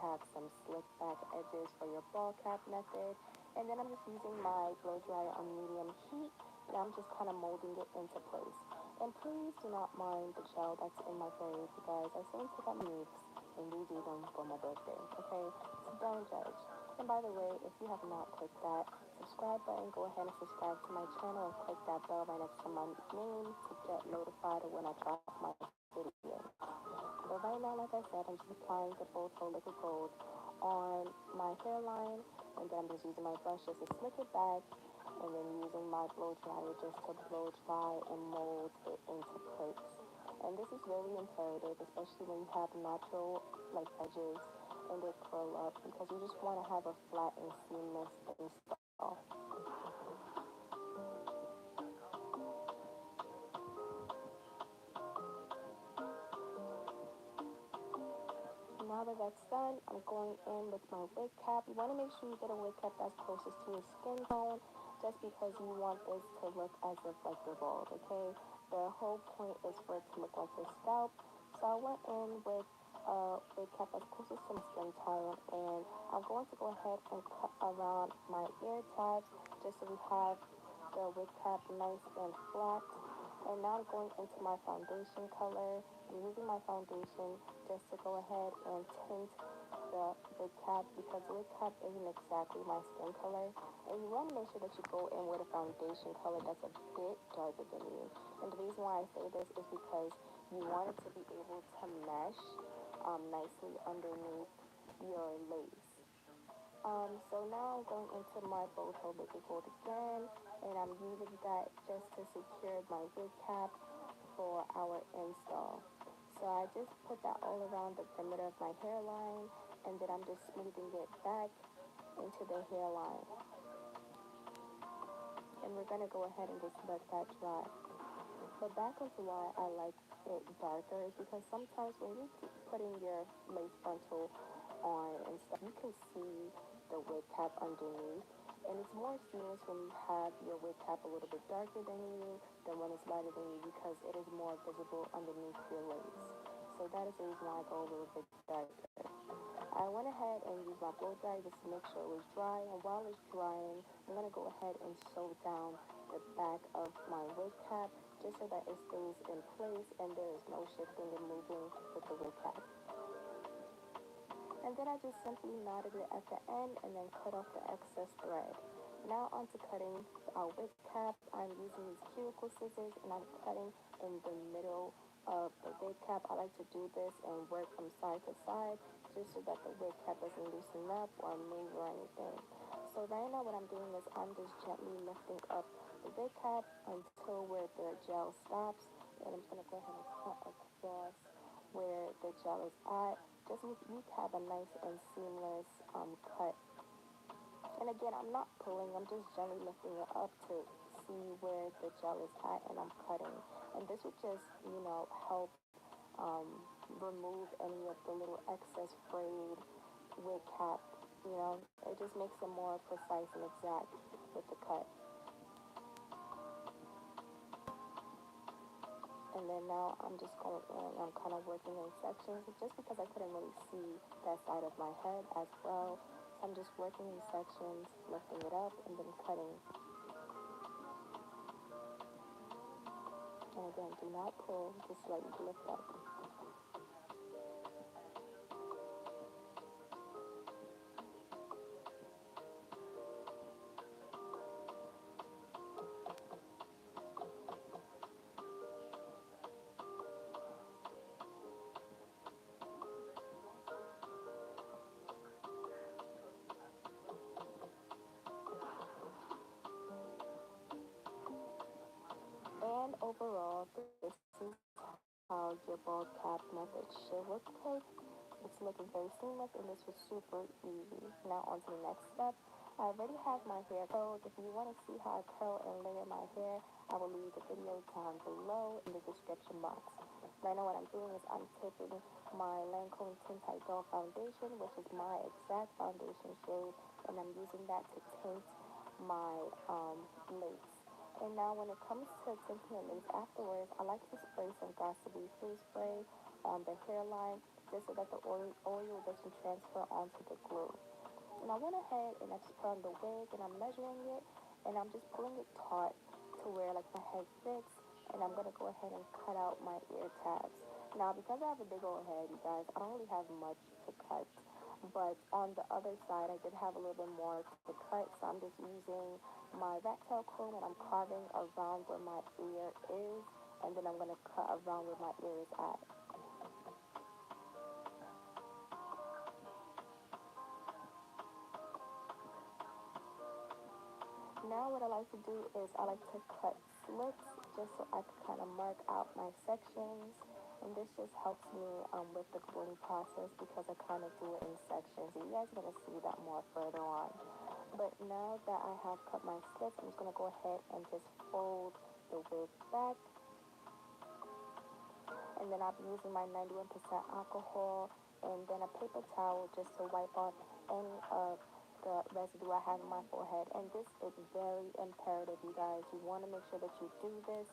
have some slick back edges for your ball cap method. And then I'm just using my blow dryer on medium heat, and I'm just kind of molding it into place. And please do not mind the gel that's in my braids, because I seem to get moves and redo them for my birthday, okay? So don't judge. And by the way, if you have not clicked that subscribe button, go ahead and subscribe to my channel and click that bell right next to my name to get notified of when I drop my video. So right now, like I said, I'm just applying the Frontal liquid gold on my hairline, and then I'm just using my brush just to slick it back, and then using my blow dryer just to blow dry and mold it into place. And this is very imperative, especially when you have natural like edges and they curl up, because you just want to have a flat and seamless install. Now that that's done, I'm going in with my wig cap. You want to make sure you get a wig cap that's closest to your skin tone, just because you want this to look as if like you're bald, okay? The whole point is for it to look like your scalp. So I went in with a wig cap that's closest to my skin tone, and I'm going to go ahead and cut around my ear tabs just so we have the wig cap nice and flat. And now I'm going into my foundation color. I'm using my foundation just to go ahead and tint the wig cap, because wig cap isn't exactly my skin color. And you want to make sure that you go in with a foundation color that's a bit darker than you. And the reason why I say this is because you want it to be able to mesh nicely underneath your lace. So now I'm going into my Frontal liquid gold again, and I'm using that just to secure my wig cap for our install. So I just put that all around the perimeter of my hairline, and then I'm just smoothing it back into the hairline. And we're going to go ahead and just let that dry. But back into why I like it darker is because sometimes when you're putting your lace frontal on and stuff, you can see the wig cap underneath. And it's more seamless when you have your wig cap a little bit darker than you than when it's lighter than you, because it is more visible underneath your lace. So that is the reason why I go a little bit darker. I went ahead and used my blow dryer just to make sure it was dry. And while it's drying, I'm going to go ahead and sew down the back of my wig cap just so that it stays in place and there is no shifting and moving with the wig cap. And then I just simply knotted it at the end and then cut off the excess thread. Now onto cutting our wig cap. I'm using these cuticle scissors and I'm cutting in the middle of the wig cap. I like to do this and work from side to side just so that the wig cap doesn't loosen up or move or anything. So right now what I'm doing is I'm just gently lifting up the wig cap until where the gel stops, and I'm going to go ahead and cut across where the gel is at, just so you have a nice and seamless cut. And again, I'm not pulling, I'm just gently lifting it up to see where the gel is at, and I'm cutting. And this would just, help remove any of the little excess frayed wig cap. It just makes it more precise and exact with the cut. And then now I'm just going in, I'm kind of working in sections just because I couldn't really see that side of my head as well. So I'm just working in sections, lifting it up, and then cutting. And again, do not pull, just let it lift up. And overall, this is how your bald cap method should look like. It's looking very seamless, and this was super easy. Now on to the next step. I already have my hair curled. If you want to see how I curl and layer my hair, I will leave the video down below in the description box. Right now what I'm doing is I'm taking my Lancome Tint Doll foundation, which is my exact foundation shade, and I'm using that to tint my lace. And now when it comes to tinting the lace afterwards, I like to spray some Glossy Free spray on the hairline just so that the oil doesn't transfer onto the glue. And I went ahead and I just put on the wig and I'm measuring it and I'm just pulling it taut to where like my head fits, and I'm gonna go ahead and cut out my ear tabs. Now because I have a big old head, you guys, I don't really have much to cut. But on the other side, I did have a little bit more to cut, so I'm just using my rat tail comb and I'm carving around where my ear is, and then I'm gonna cut around where my ear is at. Now what I like to do is I like to cut slits just so I can kind of mark out my sections. And this just helps me with the gluing process because I kind of do it in sections. And you guys are going to see that more further on. But now that I have cut my slits, I'm just going to go ahead and just fold the wig back. And then I'll be using my 91% alcohol and then a paper towel just to wipe off any of the residue I have in my forehead. And this is very imperative, you guys. You want to make sure that you do this